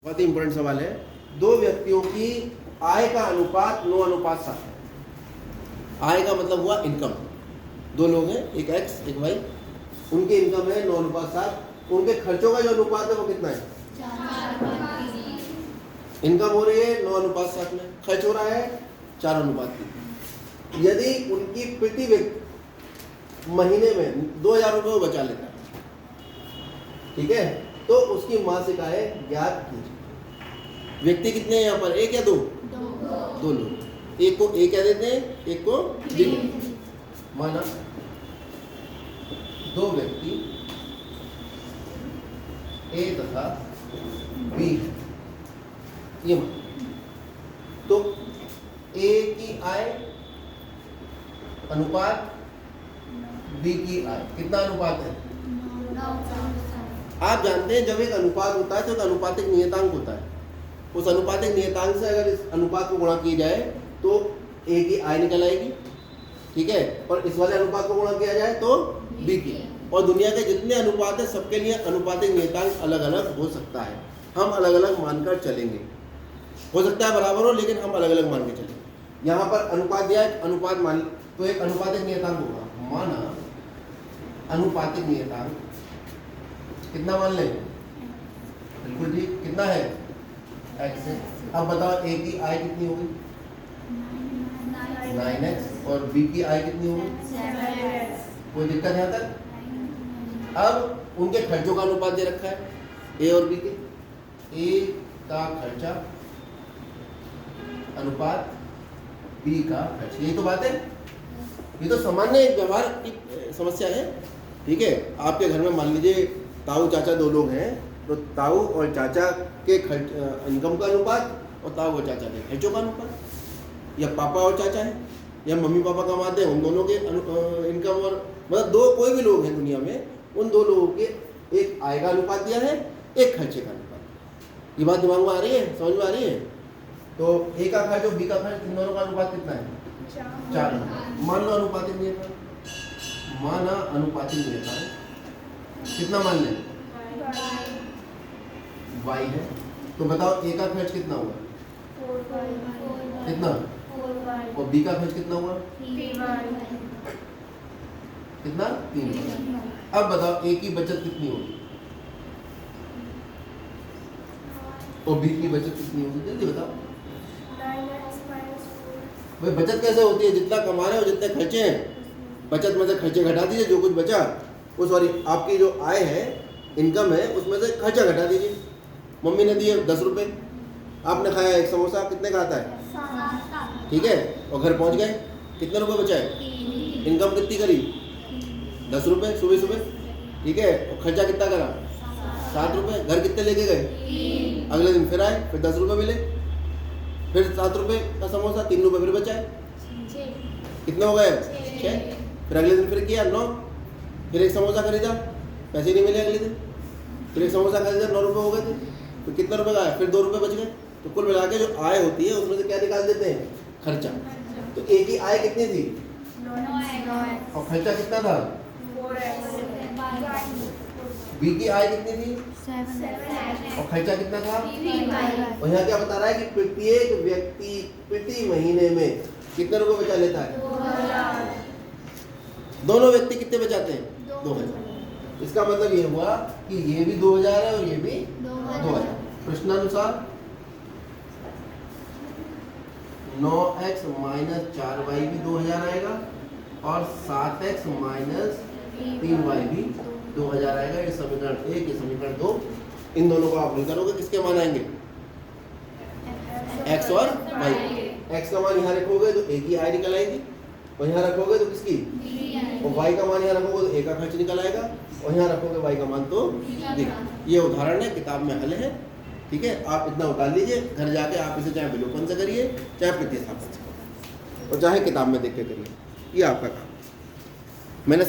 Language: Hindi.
बहुत ही इंपॉर्टेंट सवाल है। दो व्यक्तियों की आय का अनुपात 9:7 है। आय का मतलब हुआ इनकम। दो लोग हैं, एक एक्स एक वाई, उनकी इनकम है 9:7। उनके खर्चों का जो अनुपात है वो कितना है? 4:3। इनकम हो रही है 9:7 में, खर्च हो रहा है 4:3। यदि उनकी प्रति व्यक्ति महीने में 2,000 रुपये वो बचा लेता है, ठीक है, तो उसकी मासिक आय ज्ञात कीजिए। व्यक्ति कितने हैं यहाँ पर, एक या दो? दो लोग। एक को ए कह देते हैं, एक को बी। माना दो व्यक्ति ए तथा बी, ये तो ए की आय अनुपात बी की आय, कितना अनुपात है? आप जानते हैं जब एक अनुपात होता है तो एक अनुपातिक नियतांक होता है। उस अनुपातिक नियतांक से अगर इस अनुपात को गुणा किया जाए तो ए की आय निकल आएगी, ठीक है, और इस वाले अनुपात को गुणा किया जाए तो बी की। और दुनिया के जितने अनुपात है सबके लिए अनुपातिक नियतांक अलग अलग हो सकता है। हम अलग अलग मानकर चलेंगे, हो सकता है बराबर हो लेकिन हम अलग अलग मान के चलेंगे। यहाँ पर अनुपात दिया है, अनुपात मान तो एक अनुपातिक नियतांक होगा। माना अनुपातिक नियतांक कितना मान लें? बिल्कुल ठीक, कितना है? एक्स है। अब बताओ ए की आय कितनी होगी? 9x। और बी की आय कितनी होगी? 7x। कोई दिक्कत यहाँ तक? अब उनके खर्चों का अनुपात दे रखा है ए और बी के। ए का खर्चा अनुपात बी का खर्च, यही तो बात है। ये तो सामान्य व्यवहार की समस्या है, ठीक है। आपके घर में मान लीजिए ताऊ चाचा दो लोग हैं, तो ताऊ और चाचा के खर्च इनकम का अनुपात और ताऊ और चाचा के खर्चों का अनुपात, या पापा और चाचा है या मम्मी पापा कमाते हैं, उन दोनों के इनकम और मतलब दो कोई भी लोग हैं दुनिया में, उन दो लोगों के एक आय का अनुपात दिया है, एक खर्चे का अनुपात। ये बात दिमाग में आ रही है, समझ में आ रही है? तो ए का खर्च और बी का खर्च, इन दोनों का अनुपात कितना है? 4। मान लो अनुपातिक नियतांक, माना अनुपातिक नियतांक कितना मान लें? y है। तो बताओ ए का खर्च कितना हुआ? कितना? और बी का खर्च कितना हुआ? कितना? 3। अब बताओ ए की बचत कितनी होगी और बी की बचत कितनी होगी? जल्दी बताओ भाई। बचत कैसे होती है? जितना कमा रहे हो, जितने खर्चे हैं, बचत में से खर्चे घटा दीजिए, जो कुछ बचा वो सॉरी आपकी जो आय है, इनकम है, उसमें से खर्चा घटा दीजिए। मम्मी ने दिए 10 रुपये, आपने खाया एक समोसा, कितने का आता है? ठीक है, और घर पहुंच गए, कितने रुपए बचाए? इनकम कितनी करी? 10 रुपये सुबह सुबह, ठीक है, और खर्चा कितना करा? 7 रुपये। घर कितने लेके गए? अगले दिन फिर आए, फिर 10 रुपये मिले, फिर 7 रुपये का समोसा, 3 रुपये फिर बचाए, कितने हो गए? 6। फिर अगले दिन फिर किया 9, फिर एक समोसा खरीदा, पैसे नहीं मिले अगले दिन, फिर एक समोसा खरीदा, 9 रुपये हो गए थे, तो कितने रुपए का आया? फिर 2 रुपये बच गए। तो कुल मिला के जो आय होती है उसमें से क्या निकाल देते हैं? खर्चा। तो ए की आय कितनी थी? 9x। और खर्चा कितना था? 4x। बी की आय कितनी थी? 7x। और खर्चा कितना था? 3y। और यहाँ क्या बता रहा है कि प्रत्येक व्यक्ति प्रति महीने में कितने रुपए बचा लेता है? 2000। दोनों व्यक्ति कितने बचाते हैं? 2000। इसका मतलब ये हुआ कि ये भी 2000 है और ये भी 2000। प्रश्नानुसार 9x माइनस 4y भी 2000 आएगा और 7x माइनस 3y भी 2000 आएगा। ये समीकरण 1, ये समीकरण 2, इन दोनों को आप हल करोगे, किसके मान आएंगे? x और y। x का मान यहाँ रखोगे तो a की आय निकल आएगी, और यहाँ रखोगे तो किसकी? और y का मान यहाँ रखोगे तो a का खर्च निकल आएगा, और यहाँ रखोगे y का मान तो b। ये उदाहरण है, किताब में हल है, ठीक है। आप इतना उतार लीजिए, घर जाके आप इसे चाहे विलोपन से करिए, चाहे प्रतिस्थापन से, और चाहे किताब में देख के करिए, ये आपका काम। मैंने